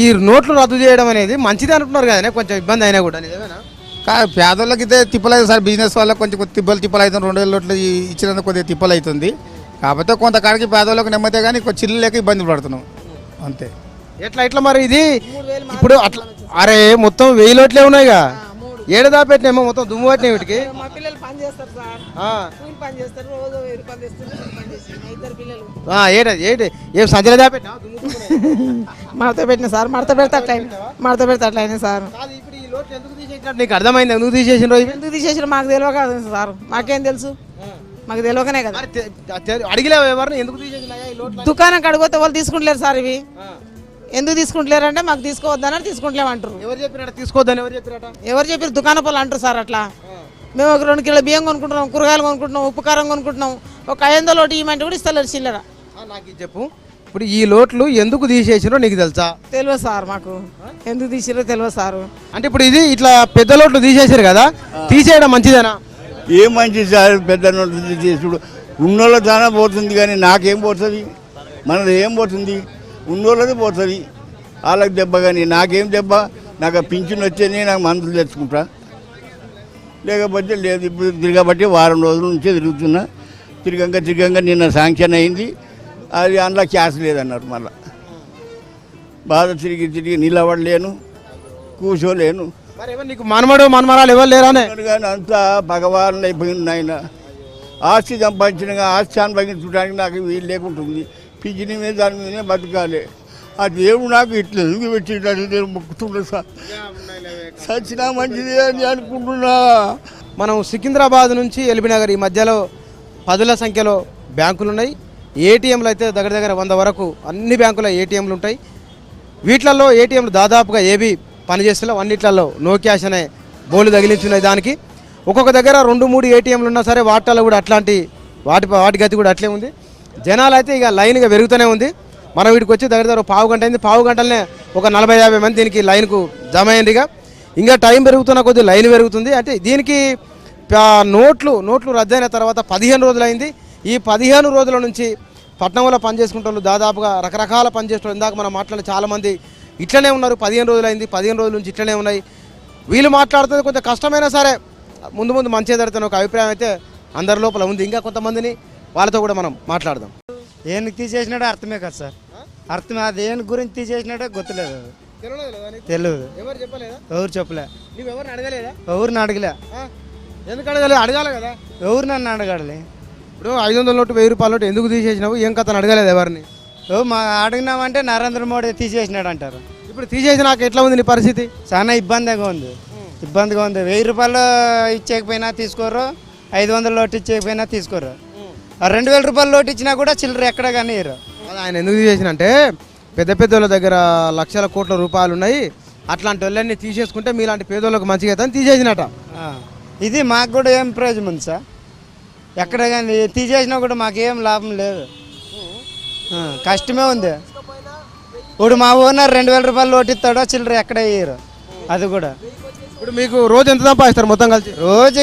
ఈ నోట్లు రద్దు చేయడం అనేది మంచిది అంటున్నారు కదా, కొంచెం ఇబ్బంది అయినా కూడా నిజమేనా? పేదోళ్ళకి అయితే తిప్పలు అవుతుంది సార్. బిజినెస్ వాళ్ళకి కొంచెం తిప్పలు అవుతుంది. 2,000 నోట్లు ఇచ్చినందుకు కొద్దిగా తిప్పలు అవుతుంది. కాకపోతే కొంతకాడికి పేదోళ్ళకి నెమ్మదే కానీ చిల్లు లేక ఇబ్బంది పడుతున్నాం అంతే. ఎట్లా మరి ఇది ఇప్పుడు అట్లా? అరే మొత్తం 1000 నోట్లే ఉన్నాయిగా, ఏడు దాపెట్టినేమో మొత్తం దుమ్ము పట్టినాయి వీటికి. మా పిల్లలు పని చేస్తారు సార్, కూలి పని చేస్తారు, రోజు 1000 రూపాయలు తెస్తున్నారు, పని చేస్తారు. 2 పిల్లలు ఏంటి ఏం సంచలే దాపెట్టినా? మడత పెట్టిన సార్, మడత పెడతా అట్లయినా సార్. ఇప్పుడు ఈ నోట్లు ఎందుకు తీసేసినట్టు నీకు అర్థమైంది? ఎందుకు తీసేసిన? ఎందుకు తీసేసిన మాకు తెలియక సార్, మాకేం తెలుసు, మాకు తెలియకనే కదా. అడిగిలేవు ఎవరిని ఎందుకు తీసేసిన? దుకాణం కడిగితే వాళ్ళు తీసుకుంటలేరు సార్. ఇవి ఎందుకు తీసుకుంటలేరు అంటే మాకు తీసుకోవద్దన్నారు, తీసుకుంటలేమంటారు. ఎవరు చెప్పినట్టు తీసుకోవద్దని? ఎవరు చెప్పారు? దుకాణ పళ్ళు అంటారు సార్. అట్లా మేము ఒక 2 కిలో బియ్యం కొనుక్కుంటున్నాం, కూరగాయలు కొనుక్కుంటున్నాం, ఉప్పు కారం కొనుక్కుంటున్నాం. ఒక 500 లోటు ఇవ్వమంటే కూడా ఇస్తలేరు చిల్లర. నాకు చెప్పు, ఇప్పుడు ఈ లోట్లు ఎందుకు తీసేసినో నీకు తెలుసా? తెలియదు సార్, మాకు ఎందుకు తీసిరో తెలియదు సార్. అంటే ఇప్పుడు ఇది ఇట్లా పెద్ద లోట్లు తీసేసారు కదా, తీసేయడం మంచిదేనా? ఏం మంచిది సార్, పెద్ద నోట్లు తీసుడు ఉన్నోళ్ళ దానా పోతుంది కానీ నాకేం పోతుంది? మనది ఏం పోతుంది? ఉన్నోళ్ళది పోతుంది. వాళ్ళకి దెబ్బ కానీ నాకేం దెబ్బ? నాకు పింఛన్ వచ్చేది, నాకు మందులు తెచ్చుకుంటా, లేకపోతే లేదు. ఇప్పుడు తిరగబట్టి వారం రోజుల నుంచే తిరుగుతున్నా. తిరగంగా నిన్న శాంక్షన్ అయింది, అది అందులో క్యాష్ లేదన్నారు. మళ్ళీ బాధ తిరిగి నిలబడలేను, కూర్చోలేను. నీకు మనమరాలు ఎవరు లేరానే? కానీ అంతా భగవాన్ అయిపోయింది. ఆయన ఆస్తి సంపాదించిన ఆస్తి అనుభవించడానికి నాకు వీలు లేకుంటుంది. పింఛని మీద దాని మీదనే బతకాలి. ఆ దేవుడు నాకు ఇట్లా ఎందుకు పెట్టినట్టు నేను మొక్కుతున్నా సార్. సచ్చినా మంచిది అని అనుకుంటున్నా. మనం సికింద్రాబాద్ నుంచి ఎల్బీనగర్ ఈ మధ్యలో 10ల సంఖ్యలో బ్యాంకులు ఉన్నాయి. ఏటీఎంలు అయితే దగ్గర 100 వరకు అన్ని బ్యాంకుల ఏటీఎంలు ఉంటాయి. వీటిలలో ఏటీఎంలు దాదాపుగా ఏవి పనిచేస్తలేవు. అన్నిట్లలో నో క్యాష్ అనే బోర్డు తగిలించున్నాయి. దానికి ఒక్కొక్క దగ్గర 2-3 ఏటీఎంలు ఉన్నా సరే వాటిలో కూడా అట్లాంటి వాటి గతి కూడా అట్లే ఉంది. జనాలు అయితే ఇక లైన్గా పెరుగుతూనే ఉంది. మనం వీటికి వచ్చి దగ్గర పావు గంట అయింది. పావు గంటలనే ఒక 40-50 మంది దీనికి లైన్కు జమ అయిందిగా. ఇంకా టైం పెరుగుతున్న కొద్ది లైన్ పెరుగుతుంది. అంటే దీనికి నోట్లు రద్దయిన తర్వాత 15 రోజులు అయింది. ఈ 15 రోజుల నుంచి పట్టణంలో పనిచేసుకుంటారు దాదాపుగా రకరకాల పనిచేస్తారు. ఇందాక మనం మాట్లాడే చాలామంది ఇట్లనే ఉన్నారు. 15 రోజులు అయింది, 15 రోజుల నుంచి ఇట్లనే ఉన్నాయి. వీళ్ళు మాట్లాడుతుంది కొంచెం కష్టమైనా సరే ముందు మంచి జరుగుతున్న ఒక అభిప్రాయం అయితే అందరి లోపల ఉంది. ఇంకా కొంతమందిని వాళ్ళతో కూడా మనం మాట్లాడదాం. ఏం తీసేసినాడో అర్థమే కదా సార్, అర్థమే. అది ఏం గురించి తీసేసినాడో గుర్తులేదు, తెలియదు. ఎవరు చెప్పలే, ఎవరిని అడగలే. ఎందుకు అడగాలి? అడగాలి కదా. ఎవరు నన్ను అడగాలి? ఇప్పుడు 500 నోటు 1000 రూపాయల నోటు ఎందుకు తీసేసినావు, ఏం కథను అడగలేదు ఎవరిని? మా అడిగినామంటే నరేంద్ర మోడీ తీసేసినాడు అంటారు. ఇప్పుడు తీసేసినాక ఎట్లా ఉంది నీ పరిస్థితి? చాలా ఇబ్బందిగా ఉంది. 1000 రూపాయలు ఇచ్చేకపోయినా తీసుకోరు, 500 లోటు ఇచ్చేకపోయినా తీసుకోరు. 2000 రూపాయల లోటు ఇచ్చినా కూడా చిల్లర ఎక్కడ కానీ ఆయన ఎందుకు తీసేసిన అంటే పెద్ద వాళ్ళ దగ్గర లక్షల కోట్ల రూపాయలు ఉన్నాయి, అట్లాంటి వాళ్ళని తీసేసుకుంటే మీలాంటి పేదోళ్ళకి మంచిగా అవుతుందని తీసేసినట. ఇది మాకు కూడా ఏం ప్రయోజనం ఉంది సార్? ఎక్కడ కానీ తీసేసినా కూడా మాకేం లాభం లేదు, కష్టమే ఉంది. ఇప్పుడు మా ఓనర్ 2000 రూపాయలు లోటు ఇస్తాడో చిల్లర ఎక్కడ ఇయ్యరు. అది కూడా ఇప్పుడు మీకు రోజు ఎంత సంపాదిస్తారు మొత్తం కలిసి? రోజు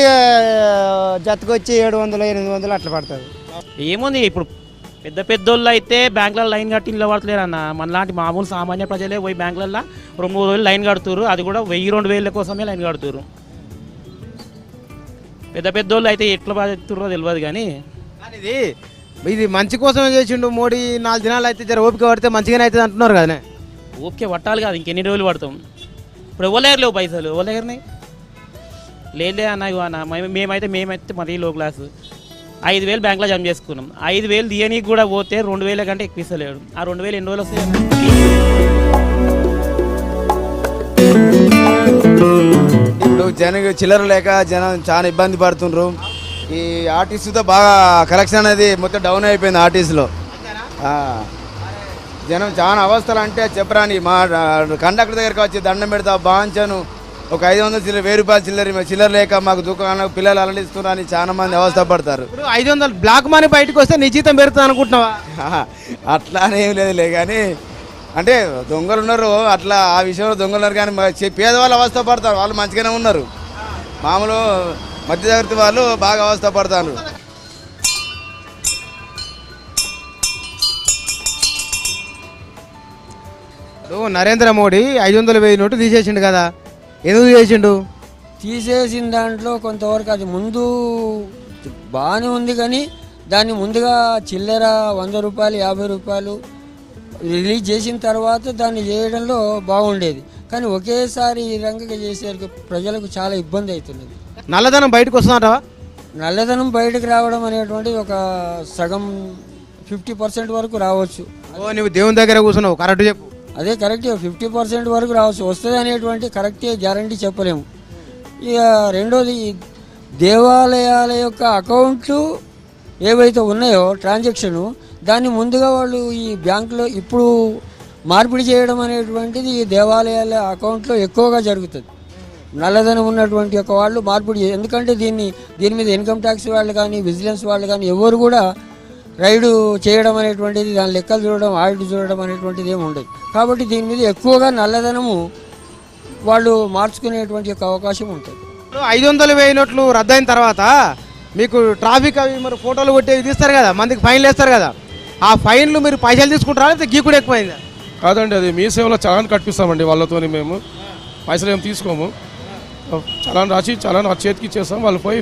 జతకొచ్చి 700-800 అట్లా పడుతుంది. ఏముంది ఇప్పుడు పెద్ద పెద్దోళ్ళు అయితే బ్యాంకులలో లైన్ కట్టి నిలబడతలేరు అన్న. మనలాంటి మామూలు సామాన్య ప్రజలే పోయి బ్యాంకులలో 2-3 రోజులు లైన్ కడుతురు, అది కూడా 1000-2000 కోసమే లైన్ కడుతురు. పెద్ద పెద్దోళ్ళు అయితే ఎట్లా బాధితుర్రో తెలియదు కానీ ఇది మంచి కోసమే చేసిండు మోడీ. 4 దినాలు అయితే జర ఓపిక పడితే మంచిగానే అవుతుంది అంటున్నారు కదా. ఓకే పట్టాలి కాదు, ఇంకెన్ని రోజులు పడతాం. ఇప్పుడు ఎవరు లేవు పైసలు, ఎవరి దగ్గరనే లేలే అన్న. ఇగో అన్న మేమైతే మరీ లో క్లాసు 5,000 బ్యాంక్లో జమ చేసుకున్నాం. 5,000 తీయనీకి కూడా పోతే 2,000 కంటే ఎక్కువ ఇస్తలేడు. ఆ 2,000 ఎన్ని రోజులు వస్తాయి? ఇప్పుడు చిల్లర లేక జనం చాలా ఇబ్బంది పడుతుండ్రు. ఈ ఆర్టీసీతో బాగా కలెక్షన్ అనేది మొత్తం డౌన్ అయిపోయింది ఆర్టీసీలో. జనం చాలా అవస్థలు అంటే చెప్పరాని. మా కండక్టర్ దగ్గరికి వచ్చి దండం పెడతా బాంచాను, ఒక 500 చిల్లర 1000 రూపాయలు చిల్లర లేక మాకు దుకాణం పిల్లలు అలలిస్తున్నారని చాలా మంది అవస్థ పడతారు. 500 బ్లాక్ మనీ బయటకు వస్తే నీ జీతం పెరుగుతుంది అనుకుంటున్నావా? అట్లానే ఏం లేదులే కానీ అంటే దొంగలు ఉన్నారు, అట్లా ఆ విషయంలో దొంగలు ఉన్నారు కానీ పేదవాళ్ళు అవస్థ పడతారు. వాళ్ళు మంచిగానే ఉన్నారు, మామూలు మధ్యతరగతి వాళ్ళు బాగా అవస్థ పడతారు. నరేంద్ర మోడీ 500,000 నోటు తీసేసిండు కదా, ఎందుకు చేసిండు? తీసేసిన దాంట్లో కొంతవరకు అది ముందు బాగానే ఉంది కానీ దాన్ని ముందుగా చిల్లర 100 రూపాయలు 50 రూపాయలు రిలీజ్ చేసిన తర్వాత దాన్ని చేయడంలో బాగుండేది. కానీ ఒకేసారి ఈ రంగంగా చేసేసరికి ప్రజలకు చాలా ఇబ్బంది అవుతున్నది. నల్లధనం బయటకు వస్తుందంటావా? నల్లధనం బయటకు రావడం అనేటువంటిది ఒక సగం 50% వరకు రావచ్చు. నువ్వు దేవుని దగ్గర కూర్చున్నావు, కరెక్ట్ చెప్పు. అదే కరెక్టే, 50% వరకు రావచ్చు. వస్తుంది అనేటువంటి కరెక్టే గ్యారంటీ చెప్పలేము. ఇక రెండోది దేవాలయాల యొక్క అకౌంట్లు ఏవైతే ఉన్నాయో ట్రాన్సాక్షను దాన్ని ముందుగా వాళ్ళు ఈ బ్యాంకులో ఇప్పుడు మార్పిడి చేయడం అనేటువంటిది ఈ దేవాలయాల అకౌంట్లో ఎక్కువగా జరుగుతుంది. నల్లధనం ఉన్నటువంటి యొక్క వాళ్ళు మార్పిడి ఎందుకంటే దీని మీద ఇన్కమ్ ట్యాక్స్ వాళ్ళు కానీ విజిలెన్స్ వాళ్ళు కానీ ఎవరు కూడా రైడు చేయడం అనేటువంటిది, దాని లెక్కలు చూడడం ఆడిట్ చూడడం అనేటువంటిది ఏమి ఉండదు. కాబట్టి దీని మీద ఎక్కువగా నల్లధనము వాళ్ళు మార్చుకునేటువంటి యొక్క అవకాశం ఉంటుంది. 500,000 నోట్లు రద్దయిన తర్వాత మీకు ట్రాఫిక్ అవి మరి ఫోటోలు కొట్టేవి తీస్తారు కదా, మందికి ఫైన్లు వేస్తారు కదా, ఆ ఫైన్లు మీరు పైసలు తీసుకుంటారా లేకపోతే గీకుడు ఎక్కువైందా? కాదండి, అది మీ సేవలో చలాన్ కట్టిస్తామండి. వాళ్ళతో మేము పైసలు ఏం తీసుకోము, చలాన్ రాసి చలాన్ చేతికి ఇచ్చేస్తాం, వాళ్ళు పోయి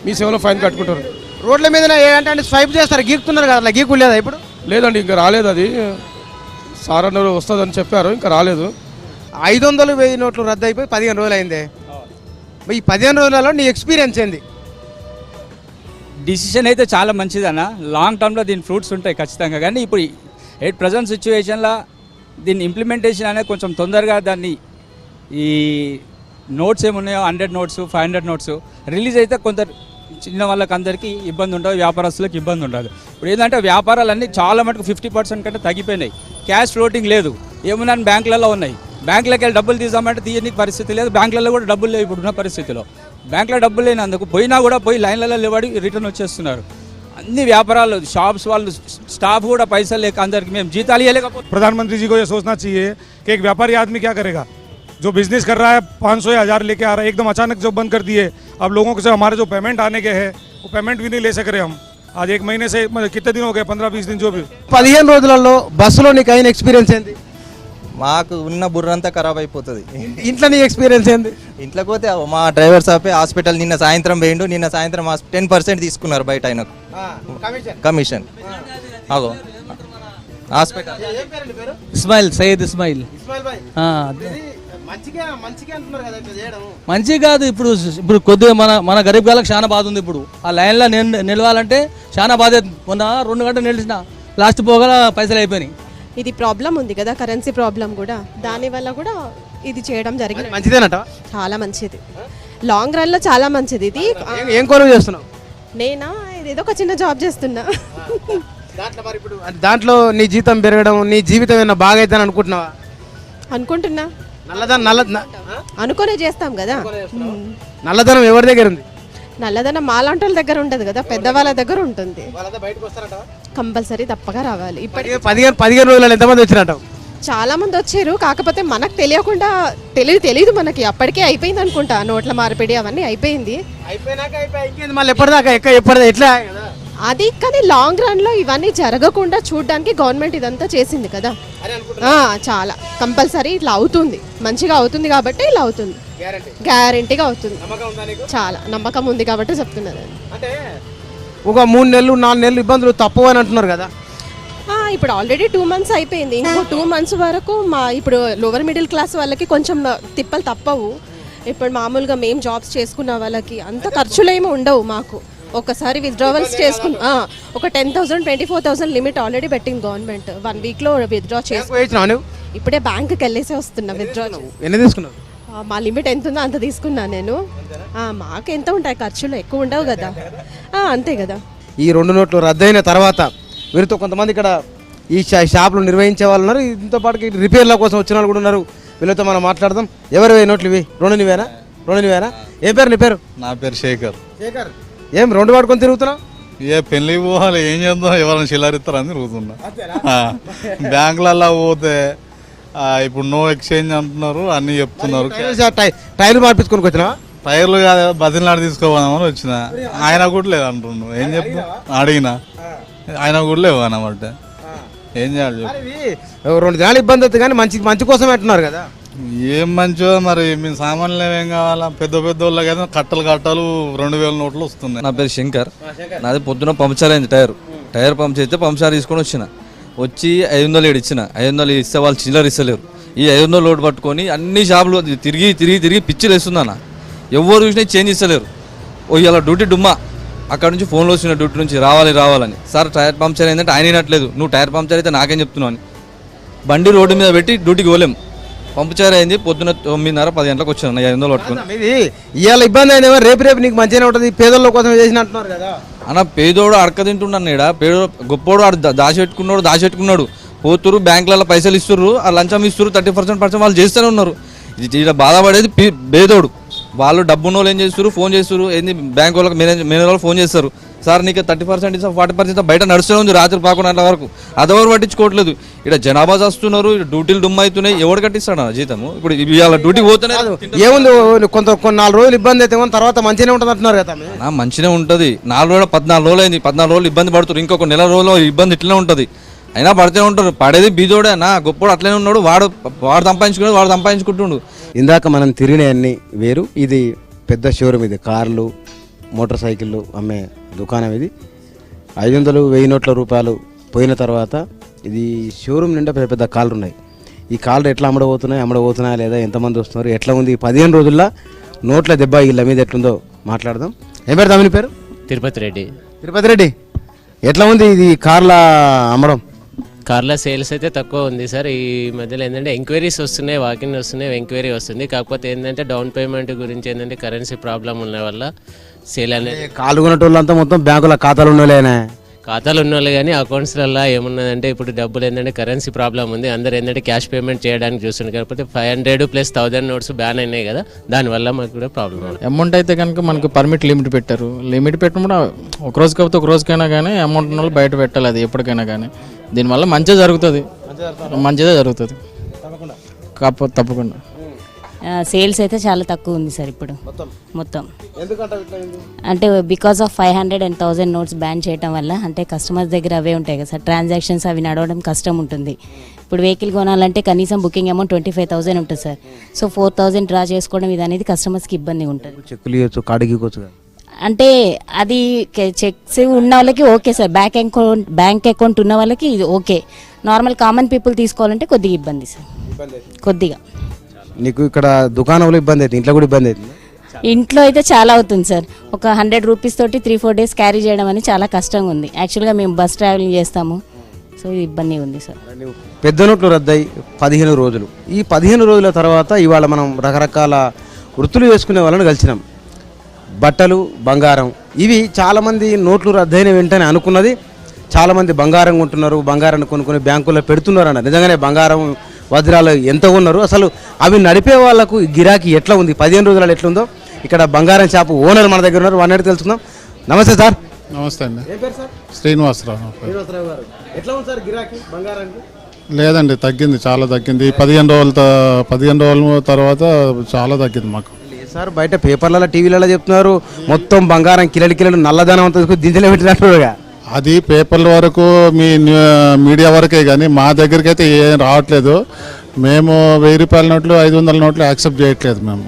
మీ సేవలో ఫైన్ కట్టుకుంటారు. రోడ్ల మీద ఏంటంటే స్వైప్ చేస్తారు, గీకుతున్నారు కదా, అట్లా గీకుడు లేదా ఇప్పుడు? లేదండి, ఇంకా రాలేదు. అది సార్ అన్నారు వస్తుందని చెప్పారు, ఇంకా రాలేదు. 500,000 నోట్లు రద్దు అయిపోయి 15 రోజులు అయింది. ఈ 15 రోజులలో నీ ఎక్స్పీరియన్స్ ఏంది? డిసిషన్ అయితే చాలా మంచిదన్న, లాంగ్ టర్మ్లో దీని ఫ్రూట్స్ ఉంటాయి ఖచ్చితంగా. కానీ ఇప్పుడు ప్రజెంట్ సిచ్యువేషన్లో దీని ఇంప్లిమెంటేషన్ అనేది కొంచెం తొందరగా దాన్ని ఈ నోట్స్ ఏమున్నాయో 100 నోట్స్ 500 నోట్స్ రిలీజ్ అయితే కొంత చిన్న వాళ్ళకి అందరికీ ఇబ్బంది ఉండదు, వ్యాపారస్తులకు ఇబ్బంది ఉండదు. ఇప్పుడు ఏంటంటే వ్యాపారాలన్నీ చాలా మటుకు 50% కంటే తగ్గిపోయినాయి. క్యాష్ ఫ్లోటింగ్ లేదు, ఏమున్నా బ్యాంకులలో ఉన్నాయి. బ్యాంకులకి వెళ్ళి డబ్బులు తీసామంటే తీయని పరిస్థితి లేదు, బ్యాంకులలో కూడా డబ్బులు లేవు ఇప్పుడున్న పరిస్థితిలో. బ్యాంకులో డబ్బులు లేనందుకు పోయినా కూడా పోయి లైన్లలో నిలబడి రిటర్న్ వచ్చేస్తున్నారు. అన్ని వ్యాపారాలు షాప్స్ వాళ్ళు స్టాఫ్ కూడా పైసలు లేక అందరికి మేము జీతాలు ఇవ్వలేకపోతే. प्रधानमंत्री जी को ये सोचना चाहिए कि एक व्यापारी आदमी क्या करेगा, जो बिजनेस कर रहा है 500 या 1000 लेके आ रहा है, एकदम अचानक जो बंद कर दिए, अब लोगों से हमारे जो पेमेंट आने के हैं वो पेमेंट भी नहीं ले सक रहे हम. आज 1 महीने से कितने दिन हो गए, 15-20 दिन जो भी. 15 రోజులలో బస్సులో నీకు అయిన ఎక్స్పీరియన్స్ ఏంది? మాకు ఉన్న బుర్రంతా ఖరాబ్ అయిపోతుంది. ఇంట్లో నీ ఎక్స్పీరియన్స్ ఏంది? ఇంట్లోకి పోతే మా డ్రైవర్ సాపే హాస్పిటల్ నిన్న సాయంత్రం పోయిండు, నిన్న సాయంత్రం 10% తీసుకున్నారు బయట ఆయనకు కమిషన్. అగో హాస్పిటల్ ఇస్మాయిల్, సయ్యద్ ఇస్మాయిల్. మంచిగా కాదు, ఇప్పుడు కొద్దిగా మన గరీబ్ గాలకు చాలా బాధ ఉంది. ఇప్పుడు ఆ లైన్లో నిలవాలంటే చాలా బాధ. మొన్న 2 గంటలు నిలిచిన లాస్ట్ పోగల పైసలు అయిపోయినాయి. ఇది ప్రాబ్లం ఉంది కదా, కరెన్సీ ప్రాబ్లం కూడా, దానివల్ల కూడా ఇది చేయడం జరిగింది. మంచిదేనట, చాలా మంచిది, లాంగ్ రన్లో చాలా మంచిది. ఇది ఏం కొనుగోలు చేస్తున్నావు? నేనా, ఇదేదో ఒక చిన్న జాబ్ చేస్తున్నా. దాంట్లో నీ జీతం పెరగడం, నీ జీవితం ఏమైనా బాగా అవుతుందని అనుకుంటున్నావా? అనుకుంటున్నా. అనుకునే చేస్తాం కదా. నల్లధనం ఎవరి దగ్గర ఉంది? నల్లధనం మాలాంటి వాళ్ళ దగ్గర ఉండదు కదా, పెద్దవాళ్ళ దగ్గర ఉంటుంది. కంపల్సరీ తప్పగా రావాలి. ఇప్పటికి 15 రోజులలో ఎంతమంది వచ్చినట్టు? చాలా మంది వచ్చారు, కాకపోతే మనకు తెలియకుండా తెలియదు మనకి. అప్పటికే అయిపోయింది అనుకుంటా, నోట్ల మార్పిడి అవన్నీ అయిపోయింది. మళ్ళీ ఎప్పటిదాకా ఎట్లా అది కానీ లాంగ్ రన్లో ఇవన్నీ జరగకుండా చూడడానికి గవర్నమెంట్ ఇదంతా చేసింది కదా. చాలా కంపల్సరీ ఇట్లా అవుతుంది, మంచిగా అవుతుంది కాబట్టి ఇలా అవుతుంది, గ్యారెంటీగా అవుతుంది. చాలా నమ్మకం ఉంది కాబట్టి చెప్తున్నది. అంటే ఒక 3 నెలలు 4 నెలలు ఇబ్బందులు తప్పవు అని అంటున్నారు కదా. ఇప్పుడు ఆల్రెడీ 2 months అయిపోయింది, ఇంకో 2 months వరకు ఇప్పుడు లోవర్ మిడిల్ క్లాస్ వాళ్ళకి కొంచెం తిప్పలు తప్పవు. ఇప్పుడు మామూలుగా మేము జాబ్స్ చేసుకున్న వాళ్ళకి అంత ఖర్చులు ఏమి ఉండవు. మాకు ఒకసారి విత్డ్రావల్స్ చేసుకున్నా ఒక 10,000 24,000 లిమిట్ ఆల్రెడీ పెట్టింది గవర్నమెంట్. 1 weekలో విత్డ్రా చేసుకున్నాను. ఇప్పుడే బ్యాంక్కి వెళ్ళేసి వస్తున్నా. విత్డ్రా ఎన్ని తీసుకున్నావు? మా లిమిట్ ఎంత ఉందో అంత తీసుకున్నా నేను. మాకు ఎంత ఉంటాయి ఖర్చులు, ఎక్కువ ఉండవు కదా. అంతే కదా. ఈ 2 నోట్లు రద్దయిన తర్వాత వీరితో కొంతమంది ఇక్కడ ఈ షాపులు నిర్వహించే వాళ్ళు ఉన్నారు. దీంతో పాటు రిపేర్ల కోసం వచ్చిన వాళ్ళు కూడా ఉన్నారు. వీళ్ళతో మనం మాట్లాడదాం. ఎవరు నోట్లు ఇవి? 2 నీవేనా? ఏం పేరు నీ పేరు? నా పేరు శేఖర్. ఏం 2 పట్టుకొని తిరుగుతున్నావు? ఏ పెళ్ళికి పోవాలి, ఏం చేద్దాం, ఎవరైనా చిల్లరిస్తారని తిరుగుతున్నా. బ్యాంకులలో పోతే ఇప్పుడు నో ఎక్స్చేంజ్ అంటున్నారు, అన్నీ చెప్తున్నారు. టైర్లు మార్పించుకొని వచ్చినా? టైర్లు కాదు, బదిలాడి తీసుకోపోదామని వచ్చిన. ఆయన కూడా లేదు అంటున్నాను. ఏం చెప్తా అడిగినా ఆయన కూడా లేవు అనమాట. ఏం చేయాలి? 2 దినాలు ఇబ్బంది అవుతుంది కానీ మంచి కోసం అంటున్నారు కదా. ఏం మంచో మరి, మేము సామాన్లు ఏం కావాలా? పెద్ద వాళ్ళకి అయితే కట్టలు 2,000 నోట్లు వస్తున్నాయి. నా పేరు శంకర్. నాది పొద్దున పంక్చర్ అయింది. టైర్ పంక్చర్ అయితే పంక్చర్ తీసుకొని వచ్చి 500 ఇచ్చిన. 500 ఇస్తే వాళ్ళు చిల్లర ఇస్తలేరు. ఈ 500 లోడ్ పట్టుకొని అన్ని షాపులు తిరిగి పిచ్చిలు వేస్తుందన్న. ఎవరు చూసినా చేంజ్ ఇస్తలేరు. ఇలా డ్యూటీ డుమ్మా. అక్కడ నుంచి ఫోన్లో వచ్చిన డ్యూటీ నుంచి రావాలని. సార్ టైర్ పంక్చర్ అయిందంటే ఆయన వినట్లేదు. నువ్వు టైర్ పంక్చర్ అయితే నాకేం చెప్తున్నావు అని బండి రోడ్డు మీద పెట్టి డ్యూటీకి పోలేం. పంక్చర్ అయింది పొద్దున 9:30 10 గంటలకు వచ్చాను 500 పట్టుకొని. ఇవాళ ఇబ్బంది అయినా రేపు నీకు మంచిగానే ఉంటుంది. పేదోళ్ళ కోసం చేసిన అంటున్నారు కదా అన్న. పేదోడు అడక తింటున్నాను ఈడ. గొప్పోడు దాచిపెట్టుకున్నాడు. పోతురు బ్యాంకులలో పైసలు ఇస్తుర్రు, ఆ లంచం ఇస్తుర్రు, 30% వాళ్ళు చేస్తూనే ఉన్నారు. ఇలా బాధపడేది పేదోడు. వాళ్ళు డబ్బున్న వాళ్ళు ఏం చేస్తారు, ఫోన్ చేస్తారు. ఏంది బ్యాంక్ వాళ్ళకి మేనేజర్ వాళ్ళు ఫోన్ చేస్తారు. సార్ నీకు 30% ఇస్తాం, 40% బయట నడుస్తూనే ఉంది రాత్రి 11 గంటల వరకు. అదెవరు పట్టించుకోవట్లేదు. ఇక్కడ జనాభా వస్తున్నారు, డ్యూటీలు డుమ్ అవుతున్నాయి. ఎవరు కట్టిస్తాడు జీతము? ఇప్పుడు ఇవాళ డ్యూటీకి పోతేనే ఏముంది. కొన్ని 4 రోజులు ఇబ్బంది అయితే తర్వాత మంచిగానే ఉంటుంది అంటున్నారు కదా. మంచిగా ఉంటుంది. 4 రోజులు 14 రోజులు అయింది. 14 రోజులు ఇబ్బంది పడుతున్నారు. ఇంకొక నెల రోజులు ఇబ్బంది ఇట్లనే ఉంటుంది. అయినా పడుతూనే ఉంటారు. పడేది బీజోడే నా గొప్పడు అట్లనే ఉన్నాడు. వాడు సంపాదించుకుంటుండు. ఇందాక మనం తిరిగినవన్నీ వేరు. ఇది పెద్ద షోరూమ్. ఇది కార్లు మోటార్ సైకిళ్ళు అమ్మే దుకాణం. ఇది 500 1000 నోట్ల రూపాయలు పోయిన తర్వాత ఇది షోరూమ్ నిండా పెద్ద కార్లు ఉన్నాయి. ఈ కార్లు ఎట్లా అమ్మడబోతున్నాయా లేదా, ఎంతమంది వస్తున్నారు, ఎట్లా ఉంది 15 రోజుల్లో నోట్ల దెబ్బ వీళ్ళ మీద ఎట్లుందో మాట్లాడదాం. ఏం పేరు తమ్ముని పేరు? తిరుపతి రెడ్డి. ఎట్లా ఉంది ఇది కార్ల అమ్మడం? కార్ల సేల్స్ అయితే తక్కువ ఉంది సార్. ఈ మధ్యలో ఏంటంటే ఎంక్వైరీస్ వస్తున్నాయి, వాకింగ్ వస్తున్నాయి, ఎంక్వైరీ వస్తుంది. కాకపోతే ఏంటంటే డౌన్ పేమెంట్ గురించి ఏంటంటే కరెన్సీ ప్రాబ్లం ఉన్న వల్ల సేల్ అనేది. కాలు కొనేటోళ్ళంతా మొత్తం బ్యాంకుల ఖాతాలు ఉన్నోళ్ళేనా? ఖాతాలు ఉన్న వాళ్ళు కానీ అకౌంట్స్లలో ఏమున్నదంటే ఇప్పుడు డబ్బులు ఏంటంటే కరెన్సీ ప్రాబ్లం ఉంది. అందరూ ఏంటంటే క్యాష్ పేమెంట్ చేయడానికి చూస్తున్నారు. కాకపోతే 500 + 1000 నోట్స్ బ్యాన్ అయినాయి కదా, దానివల్ల మాకు కూడా ప్రాబ్లం. అమౌంట్ అయితే కనుక మనకు పర్మిట్ లిమిట్ పెట్టారు. లిమిట్ పెట్టినప్పుడు ఒక రోజు కాకపోతే ఒక రోజుకైనా కానీ అమౌంట్ ఉన్న వాళ్ళు బయట పెట్టాలి. అది ఎప్పటికైనా కానీ దీనివల్ల మంచిగా జరుగుతుంది. కాకపోతే తప్పకుండా సేల్స్ అయితే చాలా తక్కువ ఉంది సార్ ఇప్పుడు మొత్తం. అంటే because of 500 and 1000 notes ban చేయడం వల్ల అంటే కస్టమర్స్ దగ్గర అవే ఉంటాయి కదా సార్, ట్రాన్సాక్షన్స్ అవి నడవడం కష్టం ఉంటుంది. ఇప్పుడు వెహికల్ కొనాలంటే కనీసం బుకింగ్ అమౌంట్ 25,000 ఉంటుంది సార్. సో 4,000 డ్రా చేసుకోవడం ఇది అనేది కస్టమర్స్కి ఇబ్బంది ఉంటుంది. అంటే అది చెక్స్ ఉన్న వాళ్ళకి ఓకే సార్, బ్యాంక్ అకౌంట్ ఉన్న వాళ్ళకి ఇది ఓకే. నార్మల్ కామన్ పీపుల్ తీసుకోవాలంటే కొద్దిగా ఇబ్బంది సార్, కొద్దిగా. నీకు ఇక్కడ దుకాణంలో ఇబ్బంది అవుతుంది, ఇంట్లో కూడా ఇబ్బంది అవుతుంది? ఇంట్లో అయితే చాలా అవుతుంది సార్. ఒక 100 రూపీస్ తోటి 3-4 డేస్ క్యారీ చేయడం అనేది చాలా కష్టంగా ఉంది. యాక్చువల్గా మేము బస్ ట్రావెలింగ్ చేస్తాము, సో ఇబ్బంది ఉంది సార్. పెద్ద నోట్లు రద్దయి 15 రోజులు. ఈ 15 రోజుల తర్వాత ఇవాళ మనం రకరకాల వృత్తులు చేసుకునే వాళ్ళని కలిసినాం. బట్టలు, బంగారం, ఇవి చాలామంది నోట్లు రద్దయిన వెంటనే అనుకున్నది. చాలామంది బంగారం కొంటున్నారు, బంగారాన్ని కొనుక్కొని బ్యాంకుల్లో పెడుతున్నారు అన్న. నిజంగానే బంగారం వజ్రాలు ఎంత ఉన్నారు, అసలు అవి నడిపే వాళ్ళకు గిరాకీ ఎట్లా ఉంది, 15 రోజులలో ఎట్లుందో ఇక్కడ బంగారం షాపు ఓనర్ మన దగ్గర ఉన్నారు, వాడిని తెలుసుకుందాం. నమస్తే సార్. నమస్తే అండి. ఏం పేరు సార్? శ్రీనివాసరావు. గారు ఎట్లా ఉంది సార్ గిరాకీ బంగారానికి? లేదండి, తగ్గింది, చాలా తగ్గింది. 15 రోజుల తర్వాత చాలా తగ్గింది మాకు. సార్ బయట పేపర్లలో టీవీలలో చెప్తున్నారు మొత్తం బంగారం కిలలు నల్లధనం అంతా దించలే పెట్టినట్టుగా. అది పేపర్ల వరకు మీ మీడియా వరకే కానీ మా దగ్గరికి అయితే ఏం రావట్లేదు. మేము 1000 రూపాయల నోట్లు 500 నోట్లు యాక్సెప్ట్ చేయట్లేదు మేము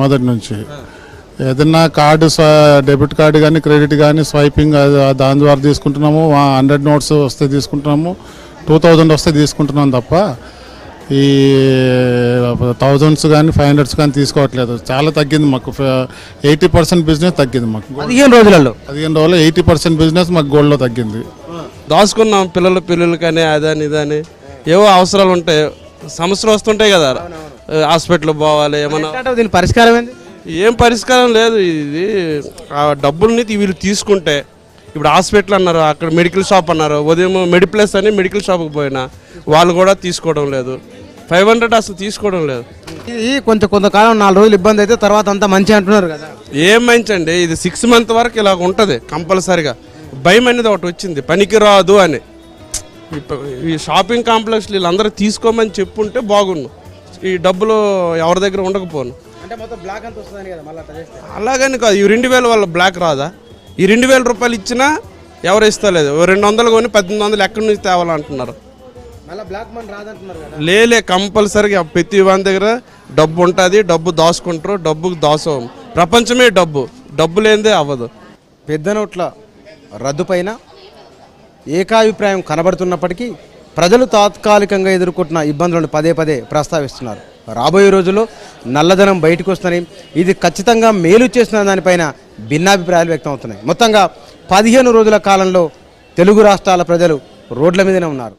మొదటి నుంచి. ఏదన్నా కార్డు డెబిట్ కార్డు కానీ క్రెడిట్ కానీ స్వైపింగ్ దాని ద్వారా తీసుకుంటున్నాము. 100 నోట్స్ వస్తే తీసుకుంటున్నాము, 2000 వస్తే తీసుకుంటున్నాం తప్ప ఈ 1000s కానీ 500s కానీ తీసుకోవట్లేదు. చాలా తగ్గింది మాకు. 80% బిజినెస్ తగ్గింది మాకు 15 రోజులలో 80% బిజినెస్ మాకు గోల్డ్లో తగ్గింది. దాచుకున్నాం పిల్లలు కానీ అదని ఇదని ఏవో అవసరాలు ఉంటాయి, సమస్యలు వస్తుంటాయి కదా, హాస్పిటల్ పోవాలి ఏమన్నా. దీని పరిష్కారం ఏంది? ఏం పరిష్కారం లేదు. ఇది ఆ డబ్బుల్ని వీళ్ళు తీసుకుంటే ఇప్పుడు హాస్పిటల్ అన్నారు, అక్కడ మెడికల్ షాప్ అన్నారు, ఉదయం మెడిప్లస్ అని మెడికల్ షాప్కి పోయినా వాళ్ళు కూడా తీసుకోవడం లేదు. 500 అసలు తీసుకోవడం లేదు. ఇది కొంతకాలం 4 రోజులు ఇబ్బంది అయితే తర్వాత అంతా మంచి అంటున్నారు కదా. ఏం మంచి అండి, ఇది 6 months వరకు ఇలాగ ఉంటుంది కంపల్సరిగా. భయం అనేది ఒకటి వచ్చింది, పనికి రాదు అని. ఈ షాపింగ్ కాంప్లెక్స్ వీళ్ళందరూ తీసుకోమని చెప్పుంటే బాగుండు. ఈ డబ్బులు ఎవరి దగ్గర ఉండకపోను. అలాగని కాదు, ఈ 2000 వల్ల బ్లాక్ రాదా? ఈ 2000 రూపాయలు ఇచ్చినా ఎవరు ఇస్తలేదు. 200 కొని 1800 ఎక్కడి నుంచి తేవాలంటున్నారు. లేలే, కంపల్సరీగా ప్రతి వాని దగ్గర డబ్బు ఉంటుంది, డబ్బు దాచుకుంటారు, డబ్బుకు దాసం. ప్రపంచమే డబ్బు లేనిదే అవ్వదు. పెద్ద నోట్ల రద్దు పైన ఏకాభిప్రాయం కనబడుతున్నప్పటికీ ప్రజలు తాత్కాలికంగా ఎదుర్కొంటున్న ఇబ్బందులను పదే ప్రస్తావిస్తున్నారు. రాబోయే రోజుల్లో నల్లధనం బయటకు వస్తుందని, ఇది ఖచ్చితంగా మేలు చేస్తున్న దానిపైన భిన్నాభిప్రాయాలు వ్యక్తం అవుతున్నాయి. మొత్తంగా 15 రోజుల కాలంలో తెలుగు రాష్ట్రాల ప్రజలు రోడ్ల మీదనే ఉన్నారు.